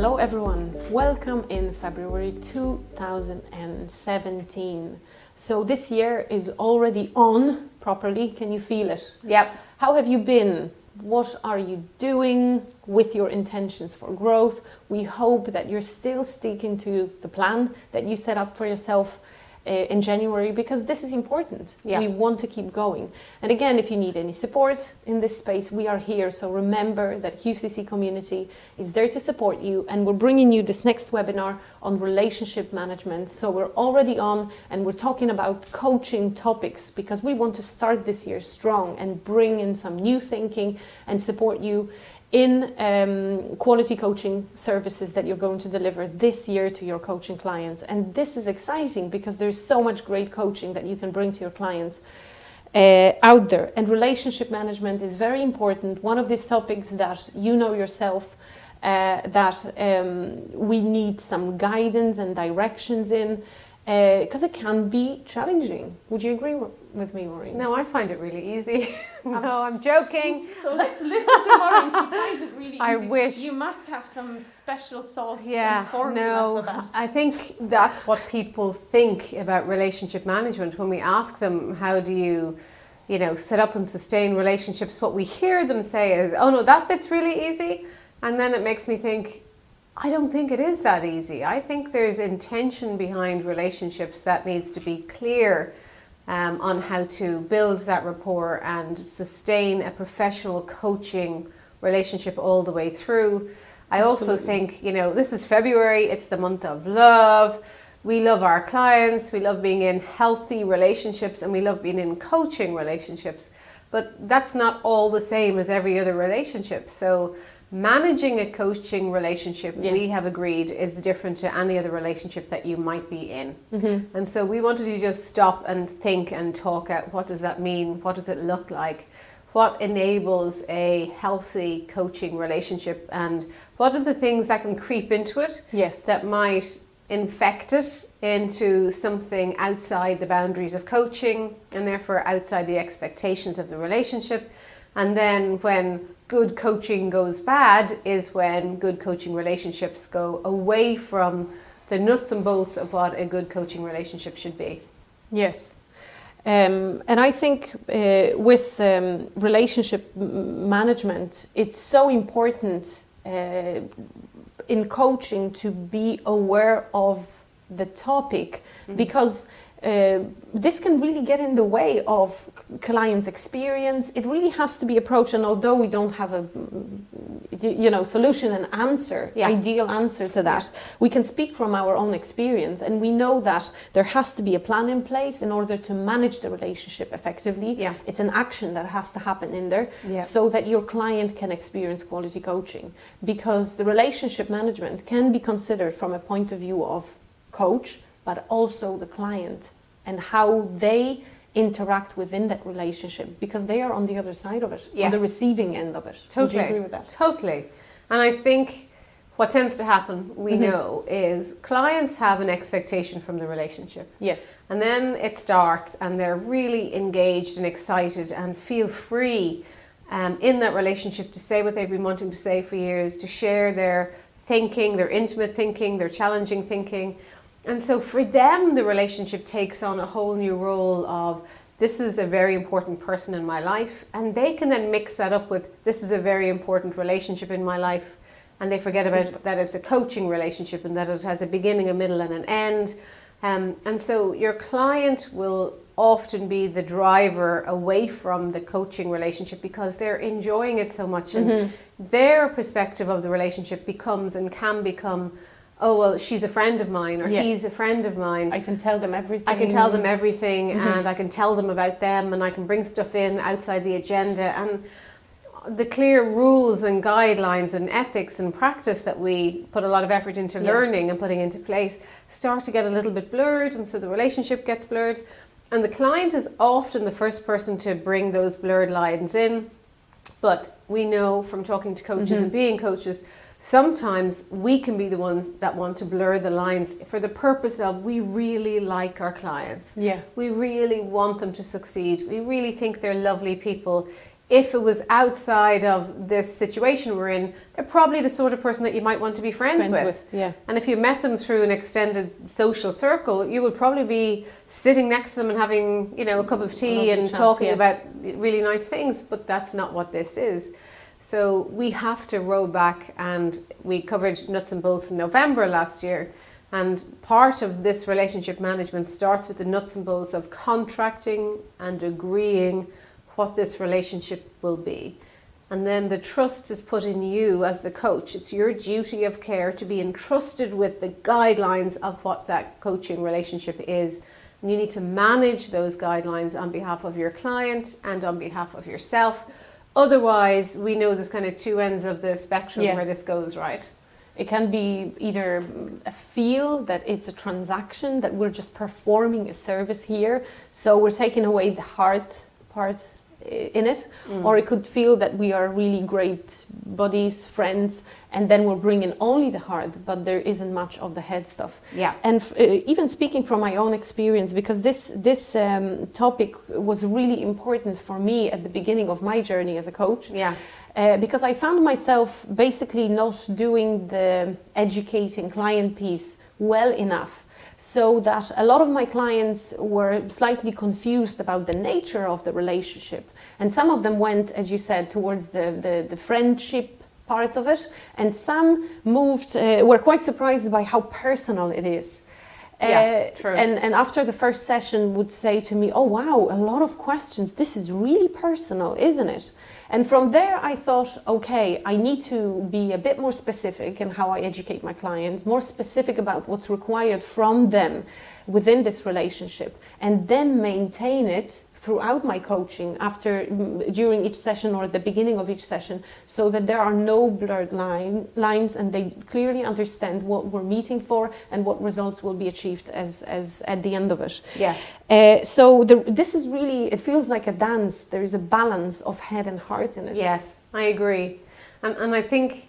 Hello everyone, welcome in February 2017. So this year is already on properly, can you feel it? Yep. How have you been? What are you doing with your intentions for growth? We hope that you're still sticking to the plan that you set up for yourself in January, because this is important. Yeah. We want to keep going. And again, if you need any support in this space, we are here. So remember that QCC community is there to support you, and we're bringing you this next webinar on relationship management. So we're already on, and we're talking about coaching topics because we want to start this year strong and bring in some new thinking and support you in quality coaching services that you're going to deliver this year to your coaching clients. And this is exciting because there's so much great coaching that you can bring to your clients out there. And relationship management is very important. One of these topics that you know yourself that we need some guidance and directions in, because it can be challenging. Would you agree with me, Maureen? No, I find it really easy. No, I'm joking. So let's listen to Maureen. She finds it really easy. I wish. You must have some special sauce Yeah, and formula no, for that. I think that's what people think about relationship management. When we ask them, how do you set up and sustain relationships, what we hear them say is, oh no, that bit's really easy. And then it makes me think, I don't think it is that easy. I think there's intention behind relationships that needs to be clear on how to build that rapport and sustain a professional coaching relationship all the way through. I also think, this is February, it's the month of love. We love our clients, we love being in healthy relationships, and we love being in coaching relationships. But that's not all the same as every other relationship. So managing a coaching relationship, we have agreed, is different to any other relationship that you might be in. Mm-hmm. And so we wanted to just stop and think and talk out, what does that mean? What does it look like? What enables a healthy coaching relationship? And what are the things that can creep into it that might infect it into something outside the boundaries of coaching and therefore outside the expectations of the relationship? And then when good coaching goes bad is when good coaching relationships go away from the nuts and bolts of what a good coaching relationship should be. Yes. And I think with relationship management, it's so important in coaching to be aware of the topic, because this can really get in the way of clients' experience. It really has to be approached, and although we don't have a solution and answer, ideal answer to that, we can speak from our own experience, and we know that there has to be a plan in place in order to manage the relationship effectively. It's an action that has to happen in there so that your client can experience quality coaching, because the relationship management can be considered from a point of view of coach, but also the client and how they interact within that relationship, because they are on the other side of it, on the receiving end of it. Totally. Would you agree with that? Totally. And I think what tends to happen, we know, is clients have an expectation from the relationship. Yes. And then it starts and they're really engaged and excited and feel free in that relationship to say what they've been wanting to say for years, to share their thinking, their intimate thinking, their challenging thinking. And so for them, the relationship takes on a whole new role of, this is a very important person in my life. And they can then mix that up with, this is a very important relationship in my life. And they forget about that it's a coaching relationship and that it has a beginning, a middle, and an end. And so your client will often be the driver away from the coaching relationship because they're enjoying it so much. And their perspective of the relationship becomes and can become, oh, well, she's a friend of mine, or he's a friend of mine. I can tell them everything. I can tell them everything, and I can tell them about them, and I can bring stuff in outside the agenda. And the clear rules and guidelines and ethics and practice that we put a lot of effort into learning and putting into place start to get a little bit blurred, and so the relationship gets blurred. And the client is often the first person to bring those blurred lines in. But we know from talking to coaches and being coaches, sometimes we can be the ones that want to blur the lines for the purpose of, we really like our clients. We really want them to succeed. We really think they're lovely people. if it was outside of this situation we're in, they're probably the sort of person that you might want to be friends with. Yeah. And if you met them through an extended social circle, you would probably be sitting next to them and having, a cup of tea and talking about really nice things, but that's not what this is. So we have to roll back, and we covered nuts and bolts in November last year. And part of this relationship management starts with the nuts and bolts of contracting and agreeing what this relationship will be. And then the trust is put in you as the coach. It's your duty of care to be entrusted with the guidelines of what that coaching relationship is. And you need to manage those guidelines on behalf of your client and on behalf of yourself. Otherwise, we know there's kind of two ends of the spectrum where this goes, right? It can be either a feel that it's a transaction, that we're just performing a service here, so we're taking away the hard part in it, or it could feel that we are really great buddies, friends, and then we're bringing only the hard, but there isn't much of the head stuff. Yeah. And even speaking from my own experience, because this topic was really important for me at the beginning of my journey as a coach. Yeah. Because I found myself basically not doing the educating client piece well enough, so that a lot of my clients were slightly confused about the nature of the relationship. And some of them went, as you said, towards the friendship part of it, and some were quite surprised by how personal it is. True. And after the first session would say to me, oh wow, a lot of questions, this is really personal, isn't it? And from there I thought, okay, I need to be a bit more specific in how I educate my clients, more specific about what's required from them within this relationship, and then maintain it throughout my coaching, during each session or at the beginning of each session, so that there are no blurred lines and they clearly understand what we're meeting for and what results will be achieved as at the end of it. Yes. This is really, it feels like a dance. There is a balance of head and heart in it. Yes, I agree. And I think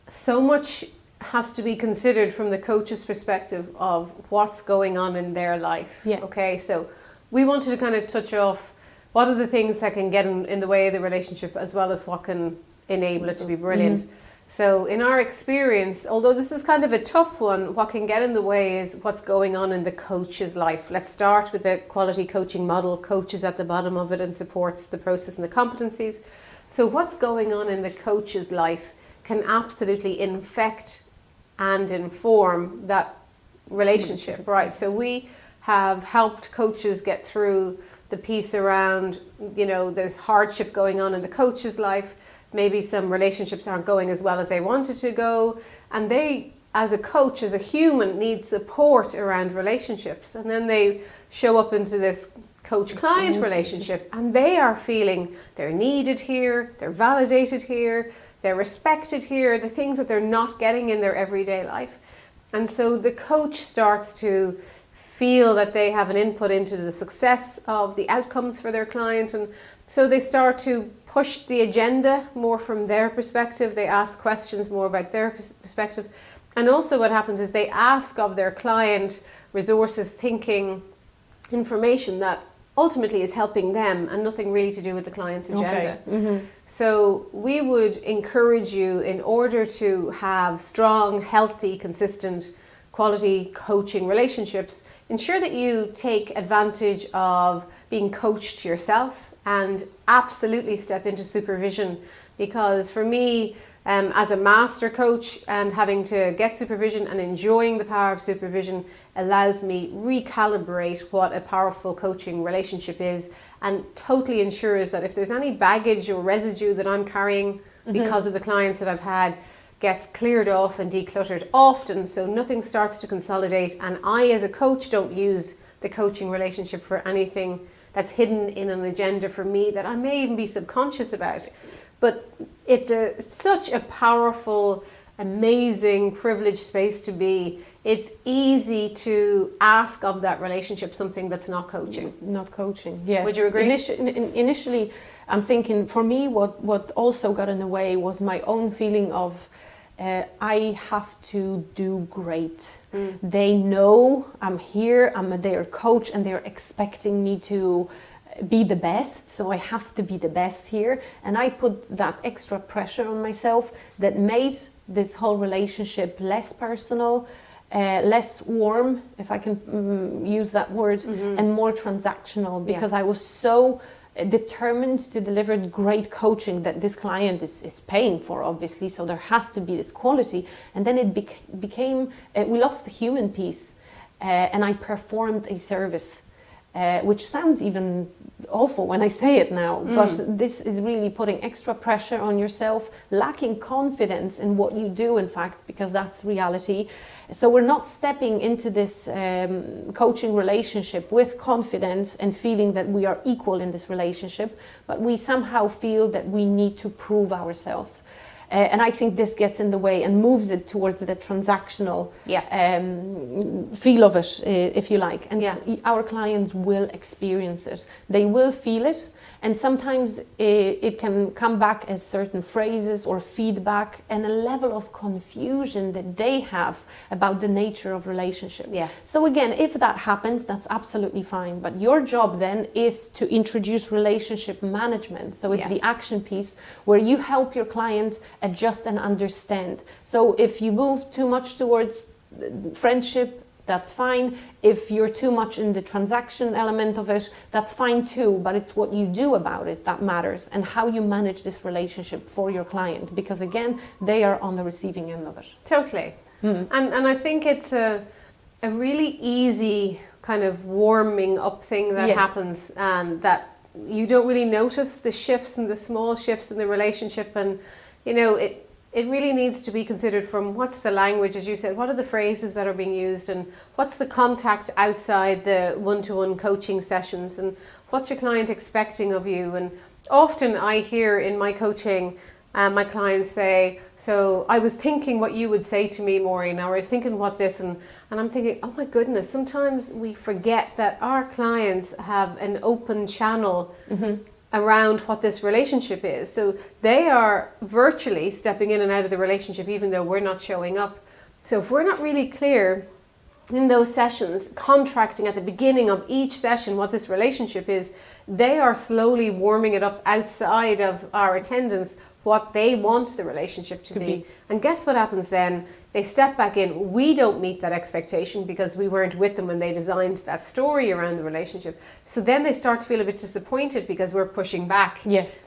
so much has to be considered from the coach's perspective of what's going on in their life. Yeah. Okay, so we wanted to kind of touch off what are the things that can get in the way of the relationship, as well as what can enable it to be brilliant. Mm-hmm. So in our experience, although this is kind of a tough one, what can get in the way is what's going on in the coach's life. Let's start with the quality coaching model. Coach is at the bottom of it and supports the process and the competencies. So what's going on in the coach's life can absolutely infect and inform that relationship, right? So we have helped coaches get through the piece around, there's hardship going on in the coach's life. Maybe some relationships aren't going as well as they wanted to go. And they, as a coach, as a human, need support around relationships. And then they show up into this coach-client relationship, and they are feeling they're needed here, they're validated here, they're respected here, the things that they're not getting in their everyday life. And so the coach starts to feel that they have an input into the success of the outcomes for their client, and so they start to push the agenda more from their perspective. They ask questions more about their perspective, and also what happens is they ask of their client resources, thinking, information that ultimately is helping them and nothing really to do with the client's agenda. Okay. Mm-hmm. So we would encourage you, in order to have strong, healthy, consistent, quality coaching relationships, ensure that you take advantage of being coached yourself and absolutely step into supervision. Because for me, as a master coach, and having to get supervision and enjoying the power of supervision allows me recalibrate what a powerful coaching relationship is, and totally ensures that if there's any baggage or residue that I'm carrying because of the clients that I've had, gets cleared off and decluttered often, so nothing starts to consolidate. And I, as a coach, don't use the coaching relationship for anything that's hidden in an agenda for me that I may even be subconscious about. But it's such a powerful, amazing, privileged space to be. It's easy to ask of that relationship something that's not coaching. Not coaching, yes. Would you agree? Initially, I'm thinking, for me, what also got in the way was my own feeling of I have to do great. They know I'm here, I'm their coach, and they're expecting me to be the best, so I have to be the best here. And I put that extra pressure on myself that made this whole relationship less personal, less warm, if I can use that word, and more transactional, because I was so determined to deliver great coaching that this client is paying for, obviously, so there has to be this quality. And then it became, we lost the human piece, and I performed a service, which sounds even awful when I say it now, but this is really putting extra pressure on yourself, lacking confidence in what you do, in fact, because that's reality. So we're not stepping into this coaching relationship with confidence and feeling that we are equal in this relationship, but we somehow feel that we need to prove ourselves. And I think this gets in the way and moves it towards the transactional feel of it, if you like. And our clients will experience it. They will feel it. And sometimes it can come back as certain phrases or feedback and a level of confusion that they have about the nature of relationship. So again, if that happens, that's absolutely fine. But your job then is to introduce relationship management. So it's the action piece where you help your client adjust and understand. So if you move too much towards friendship, that's fine. If you're too much in the transaction element of it, that's fine too, but it's what you do about it that matters, and how you manage this relationship for your client, because again, they are on the receiving end of it. Totally. And I think it's a really easy kind of warming up thing that happens, and that you don't really notice the shifts and the small shifts in the relationship. And you know, it really needs to be considered from what's the language, as you said, what are the phrases that are being used, and what's the contact outside the one-to-one coaching sessions, and what's your client expecting of you. And often I hear in my coaching, my clients say, so I was thinking what you would say to me, Maureen, or I was thinking what this, and I'm thinking, oh my goodness, sometimes we forget that our clients have an open channel around what this relationship is. So they are virtually stepping in and out of the relationship, even though we're not showing up. So if we're not really clear in those sessions, contracting at the beginning of each session what this relationship is, they are slowly warming it up outside of our attendance, what they want the relationship to be. And guess what happens then? They step back in. We don't meet that expectation because we weren't with them when they designed that story around the relationship. So then they start to feel a bit disappointed because we're pushing back.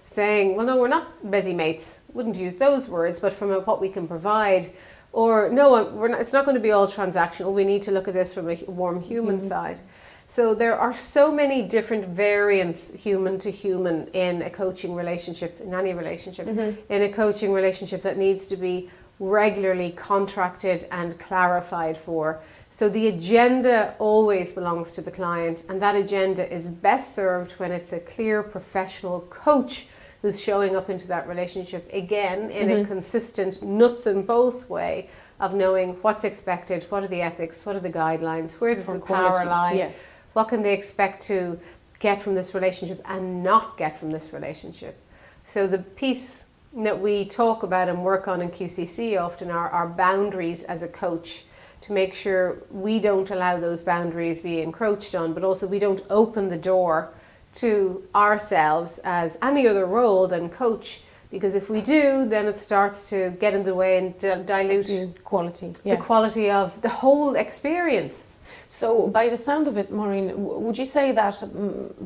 Saying, well, no, we're not busy mates. Wouldn't use those words, but from what we can provide. Or no, we're not, it's not going to be all transactional. We need to look at this from a warm human side. So there are so many different variants, human to human, in a coaching relationship, in any relationship, in a coaching relationship that needs to be regularly contracted and clarified for. So the agenda always belongs to the client, and that agenda is best served when it's a clear professional coach who's showing up into that relationship, again, in a consistent nuts and bolts way of knowing what's expected, what are the ethics, what are the guidelines, where does the power lie, what can they expect to get from this relationship and not get from this relationship. So the piece that we talk about and work on in QCC often are our boundaries as a coach, to make sure we don't allow those boundaries be encroached on, but also we don't open the door to ourselves as any other role than coach, because if we do, then it starts to get in the way and dilute the quality of the whole experience. So by the sound of it, Maureen, would you say that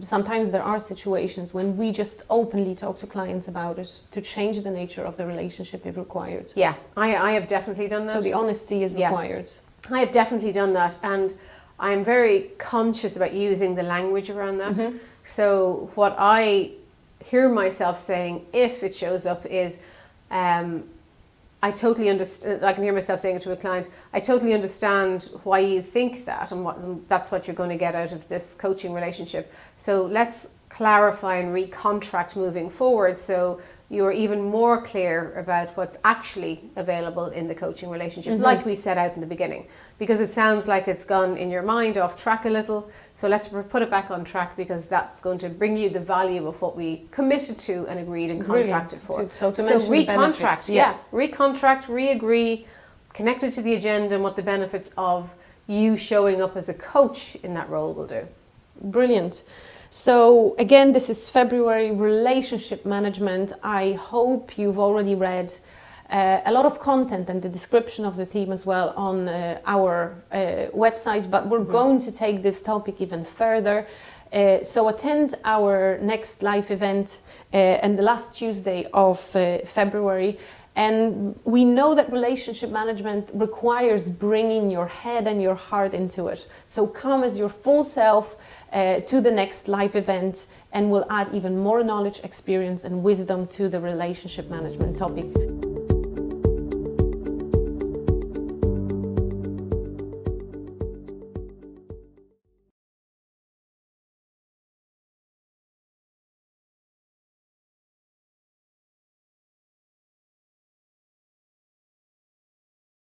sometimes there are situations when we just openly talk to clients about it to change the nature of the relationship if required? Yeah, I have definitely done that. So the honesty is required. I have definitely done that, and I'm very conscious about using the language around that. So what I hear myself saying, if it shows up, is I totally understand. I can hear myself saying it to a client, I totally understand why you think that, and that's what you're going to get out of this coaching relationship. So let's clarify and recontract moving forward, so you're even more clear about what's actually available in the coaching relationship, like we set out in the beginning, because it sounds like it's gone in your mind off track a little. So let's put it back on track, because that's going to bring you the value of what we committed to and agreed and contracted for. So recontract, recontract, re-agree, connected to the agenda and what the benefits of you showing up as a coach in that role will do. Brilliant. So again, this is February, relationship management. I hope you've already read a lot of content and the description of the theme as well on our website, but we're going to take this topic even further. So attend our next live event on the last Tuesday of February. And we know that relationship management requires bringing your head and your heart into it. So come as your full self to the next live event, and we'll add even more knowledge, experience and wisdom to the relationship management topic.